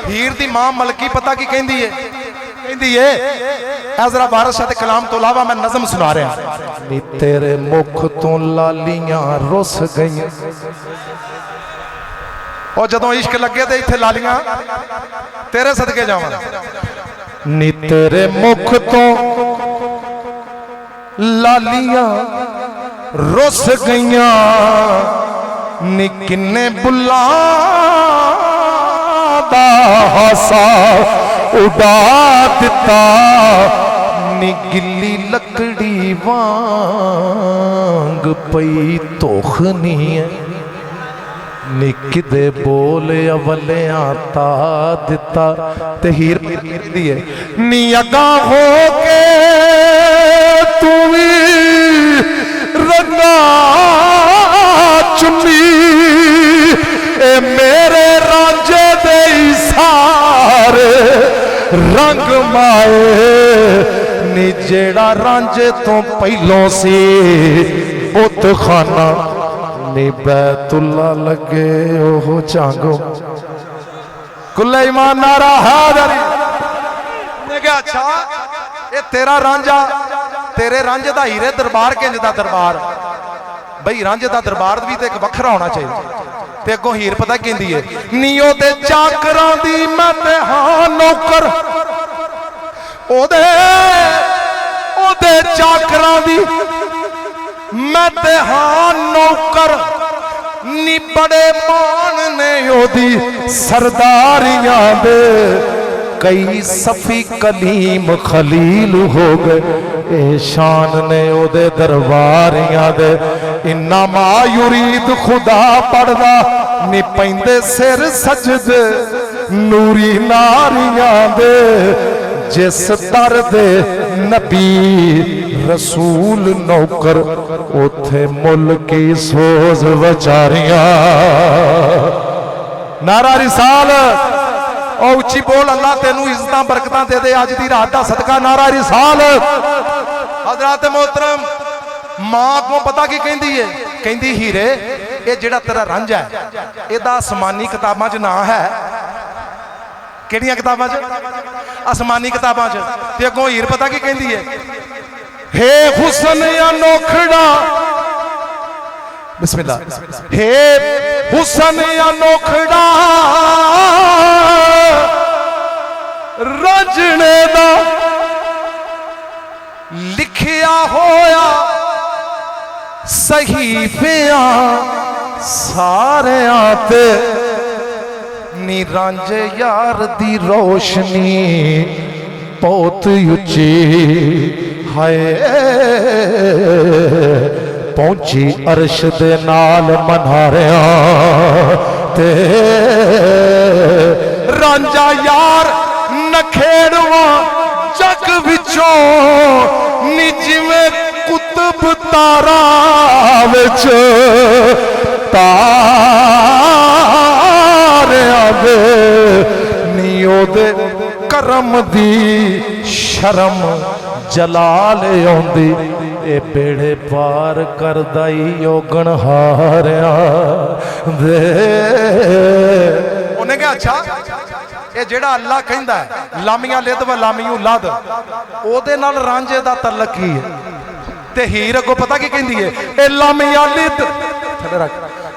हीर दी मां मलकी पता की कहती है, कहती है जरा वारिस शाह दे कलाम तो इलावा मैं नज़म सुना रहा। नी तेरे मुख तो लालियां रुस गई, और जदों इश्क लगे तो इत्थे लालियां तेरे सदके जावां। नी तेरे मुख तो लालियां रुस गईयां, नी किन्ने बुल्लां दा हासा उड़ा दिता, नी गिल्ली लकड़ी वांग पई तोखनी है, निकदे बोल अवलियां ता दिता। ते हीर दी है नी अगा हो के तू भी रंगा चुनी, ए मेरे रांझे दे सारे रंग माए, नी जेड़ा रांझे तो पहलों सी बुत खाना, नी बैतुल्ला लगे ओह चांगो कुल्ले ईमान नारा हाज़री। मैं क्या अच्छा ये तेरा रांझा, तेरे रांझे दा हीरे दरबार किंज दा दरबार, बई रांझे दा दरबार भी तो एक वखरा होना चाहिए। ते अगों हीर पता कहंदी है, नीओ दे चाकरां दी मैं ते हां नौकर, ओदे ओदे चाकरां दी मैं ते हां नौकर, नी बड़े मान ने ओदी सरदारियां दे, कई सफी कलीम खलील हो गए, ए शान ने ओदे दरबारियां दे। इन्ना मायूरीद खुदा पढ़दा, नी पैंदे सिर सजदे नूरी नारियां दे, जिस दर दे नबी रसूल नौकर, उथे मुल की सोज वचारियां। नारा रिसाल और उच्ची बोल, अल्लाह तेनू इज्जत बरकत दे दे अज दी रात दा सदका। नारा रिसाल। हजरत मोहतरम मां को पता की कहती है, कहती हीरे ये जेड़ा तेरा रंझ है एदा आसमानी किताबां च ना है। किहड़ियां किताबां च? आसमानी किताबां च। ते अगों हीर पता की कहती है, हे हुसन अनोखड़ा, बिस्मिल्लाह, हे हुसन अनोखड़ा रंजने दा लिखिया होया सहीफियां सारियां ते, नी रांझे यार दी रोशनी बहुत उच्ची हाय, पहुंची अरश दे नाल मनारियां ते, रांझा यार नखेड़वा जग विचों, नी जिवें कुतुब तारा विच तारियां दे, नी ओदे करम दी शर्म जलाल आउंदी, ए बेड़े पार करदाई ओगण हारियां दे। उन्हें क्या अच्छा ये जेड़ा अल्लाह कहंदा है लामिया लिद व लामियू लद, ओदे नाल रांझे दा तल्लक की है। ते हीर अगों पता की कहंदी है, ए लामिया लिद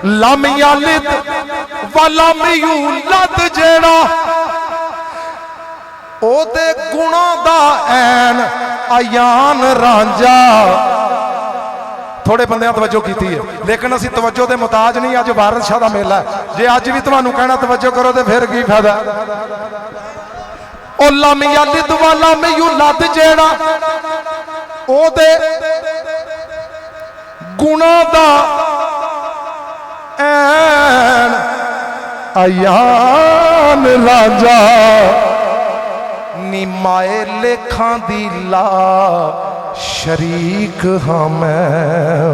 लामिया लिद व लामियू लद, जेड़ा ओदे गुणों दा ऐन आयान रांझा। थोड़े बंदे तवज्जो की है, लेकिन असी तवज्जो के मुताज नहीं। अज वारिस शाह का मेला है, जे अज भी तुहानू कहना तवज्जो करो तो फिर की फायदा। ओ लामिया लिद वाला मैयू लद, जेड़ा ओदे गुणों दा ऐन आयान रांझा, नी माए लेखा दी ला शरीक हाँ मैं,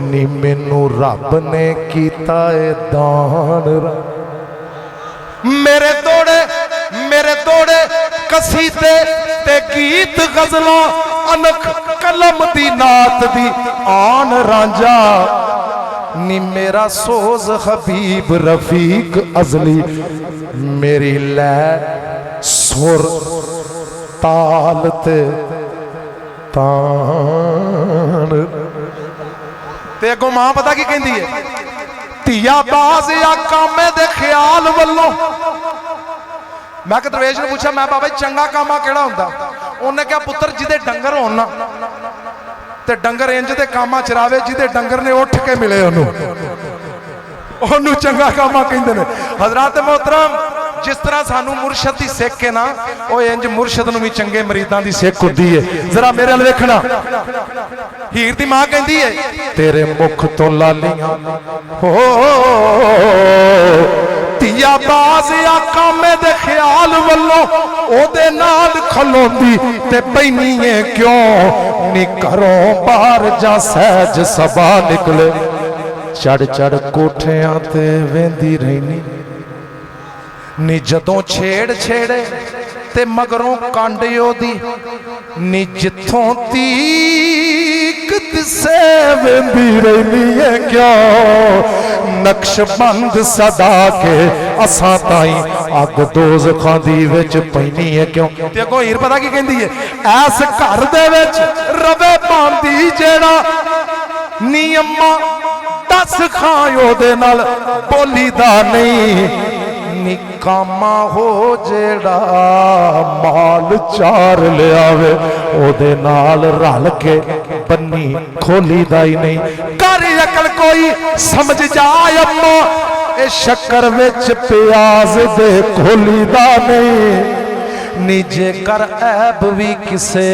नी मैनू रब ने कीता ए दान। मेरे दौड़े कसीदे ते गीत गजलां, अनक कलम दी नात दी आन रांझा, नी मेरा सोज हबीब रफीक अजली मेरी लै सुर ताल ते तान ते अगों मां पता की कहती है धिया बाज या कामे दे ख्याल वल्लों मैं दरवेश ने पूछा मैं बाबा चंगा कामा केड़ा हुंदा उन्हें क्या पुत्र जिदे डंगर होण ना ते डंगर इंज दे कामा चरावे जिदे डंगर ने उठ के मिले ओनू चंगा कामा कहंदे ने हजरत मोहतरम जिस तरह सानू मुर्शद की सिख है ना वो इंज मुर्शद नूं भी चंगे मरीदां दी सिख हुंदी है जरा मेरे अल वेखना हीर दी मां कहंदी है तेरे मुख तो लालियां हो धिया बाज या कामे दे ख्याल वल्लों ओदे नाल खलोंदी ते पैनी है क्यों नी घरों बाहर जा सहज सबा निकले चढ़ चढ़ कोठियां ते वेंदी रहनी नी जदों छेड़ छेड़े ते मगरों कांडे ओदी नी जिथों तीक दिसे वेंदी रहनी है क्यों नक्शबंद सदा के असां ताई अग दोज़खां दी विच पैनी है क्यों ते अगों हीर पता की कहंदी है ऐस घर दे विच रवे पांदी जेड़ा नी अम्मा दस खां ओदे नाल बोली दा नहीं निकामा हो जेड़ा माल चार ले आवे ओदे नाल रल के बन्नी खोली दा ही नहीं कर अकल कोई समझ जाए अम्मा ए शक्कर विच प्याज दे खोली दा नहीं नीजे कर ऐब भी किसे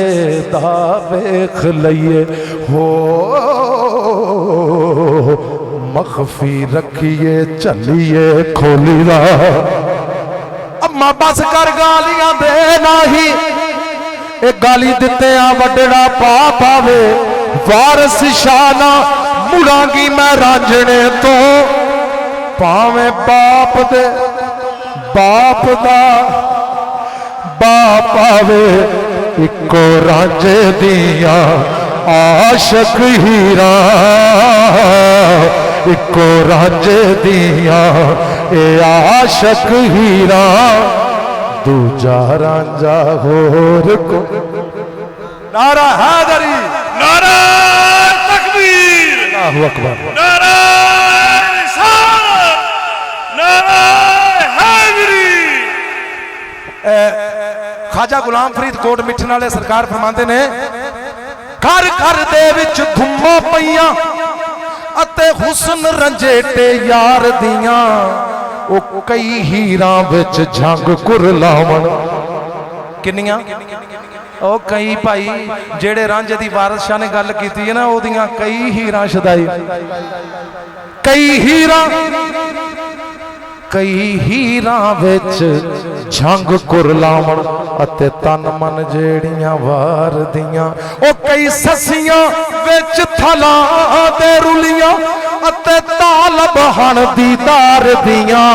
दा वेख लइए हो मखफी रखिए चलिए खोली दा अम्मा बस कर गालियां दे नाही ए गाली दिते वडड़ा पा पावे वारस शाना मुड़ांगी मैं रांझने तो पावे बाप दे बाप दा बाप आवे इको रांझे दिया आशक हीरा इको रांझे दिया ए आशक हीरा दूजा रांझा होर को नारा हैदरी नारा तकबीर अल्लाहु अकबर नारा रिसालत नारा हैदरी खाजा गुलाम फरीद कोट मिठन वाले सरकार फरमाते ने घर घर दे विच धुम्मां पईयां अते हुस्न रंजेटे यार दियां ओ कई हीरां विच झंग कुरलावन किन्नियां ओ कई भाई जेड़े रांझे दी वारिस शाह ने गल कीती है ना ओदियां कई हीरां छदाई कई हीरां विच झंग कुरलावन अते तन मन जेड़ियां वार दियां ओ कई ससियां विच थला दे रुलियां अते तालब हण दीदार दियां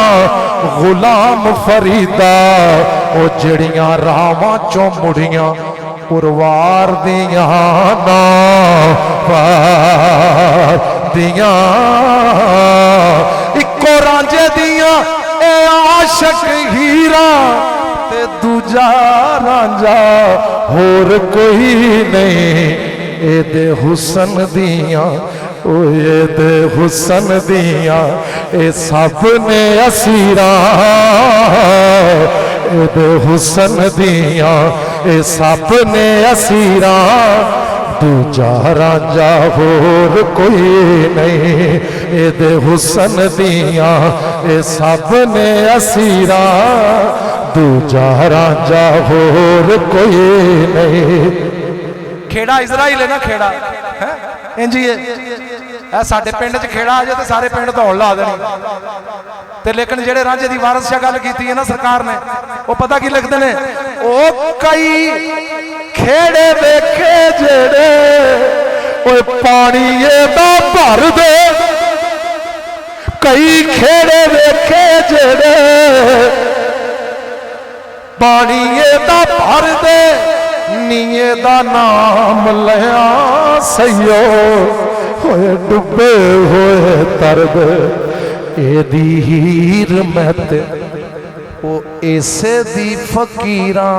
गुलाम फरीदा ओ जेड़ियां रावां चों मुड़ियां पुरवार दियां ना वार दियां इको रांझे दियां ए आशक हीरा ते दूजा रांझा होर कोई नहीं ए दे हुसन दियां ओ ए दे हुसन दियां ए सब ने असीरा ए दे हुसन दियां ए सब ने असीरा दूजा रांझा होर कोई नहीं ए दे हुसन दियां ए सब ने असीरा दूजा रांझा होर कोई नहीं खेड़ा इजराइल है ना खेड़ा है इंजी है साडे पिंड च खेड़ा आ जाए तो सारे पिंड दौड़ ला देनी ते लेकिन जेड़े रांझे दी वारिस शाह गल कीती है ना सरकार ने वो पता की लिखते हैं ओ कई खेड़े देखे जेड़े ओए पानी दा भर दे कई खेड़े देखे जेड़े पानी दा भर दे नीए दा नाम लिया सैयो होए डुबे होए तरद एदी हीर मैं ते ओ इसे दी फकीरा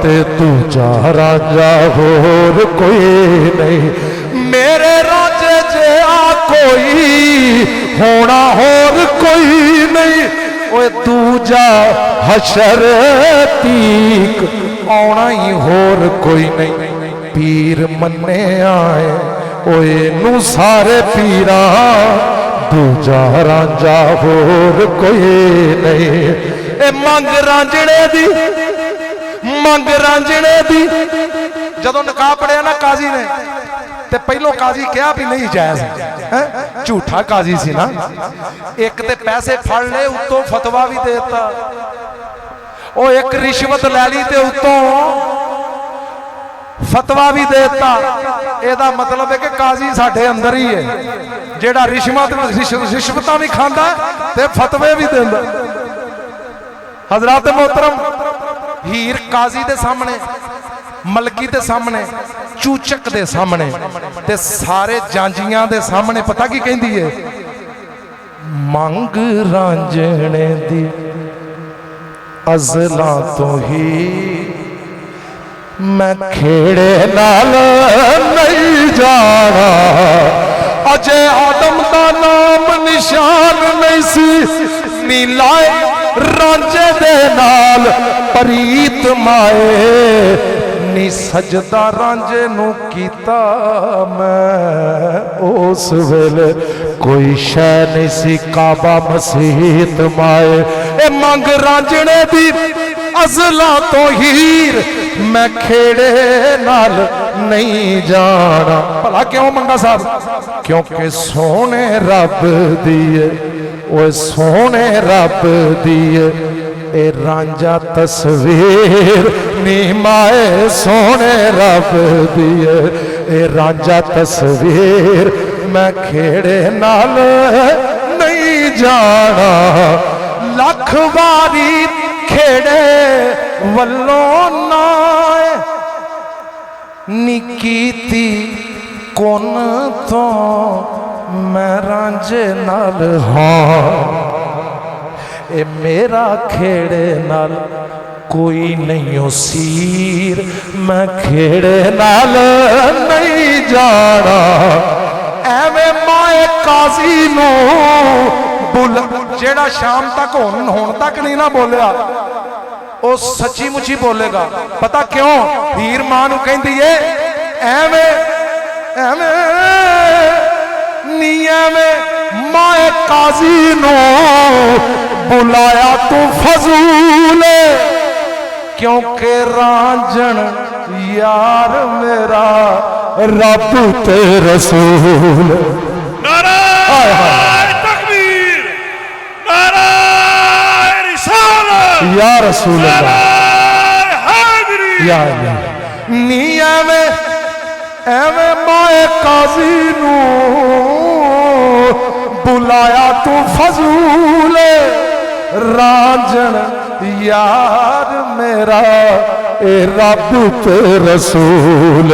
ते तू जा राजा होर कोई नहीं मेरे राजे जे आ कोई होना होर कोई नहीं ओए तू जा हशर तीक आना ही होर कोई नहीं पीर मन्ने आए ओए नू सारे पीरा दूजा रांझा होर कोई नहीं ए मंग रांझणे दी मंग रांझणे दी जदों निकाह पढ़िया ना काजी ने ते पहलों काजी कहा भी नहीं जायज है झूठा काजी सी ना एक ते पैसे फड़ ले उत्तों फतवा भी देता ओ एक रिश्वत लै ली ते उत्तों फतवा भी देता एदा मतलब है कि काजी साडे अंदर ही है जेड़ा रिश्वतां भी खांदा ते फतवे भी देंदा हजरात मोहतरम हीर काजी दे सामने मलकी दे सामने चूचक दे सामने ते सारे जांजियां दे सामने पता की कहंदी है मंग रांझणे दी अज़ला तो ही मैं खेड़े नाल नहीं जाना अजे आदम दा नाम निशान नहीं सी नीलाए रांझे दे नाल परीत माए नी सजदा रांझे नू कीता मैं उस वेले कोई शै नहीं सी काबा मसीत माए ए मंग रांझणे दी अज़ला तो हीर मैं खेड़े नाल नहीं जाना भला क्यों मंगा साहब क्योंकि सोने रब दिए ओए सोने रब दिए ए रांझा तस्वीर नी माए सोने रब दिए ए रांझा तस्वीर मैं खेड़े नाल नहीं जाना लख वारी खेड़े वल्लों नाए निकीती कौन तो मैं रांझे नाल हाँ ए मेरा खेड़े नाल कोई नहीं हो सीर मैं खेड़े नाल नहीं जाना एवें माए काजी नू बुल जेड़ा शाम तक होन तक नहीं ना बोलिया वो सच्ची मुची बोलेगा पता क्यों हीर मां नू कहंदी है एवें एवें नी एवें माए काजी नू बुलाया तू फजूल क्योंकि रांझण यार मेरा रब ते रसूल नाराए तकबीर नाराए रिसालत या रसूल नाराए हैदरी या नी एवें एवें माए काजी नू बुलाया तू फजूल रांझण यार मेरा ए रब ते रसूल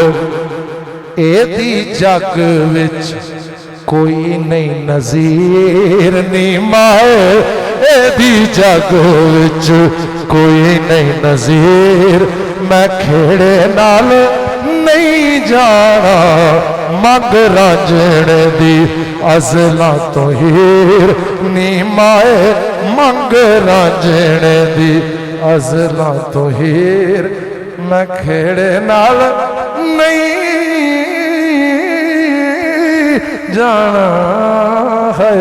एदी जग विच कोई नहीं नज़ीर नी माए एदी जग विच कोई नहीं नज़ीर मैं खेड़े नाल नहीं जाना मंग रांझणे दी अज़ला तो हीर नी माए मंग रांझणे दी अज़ला तो हीर मैं खेड़े नाल नहीं जाना है।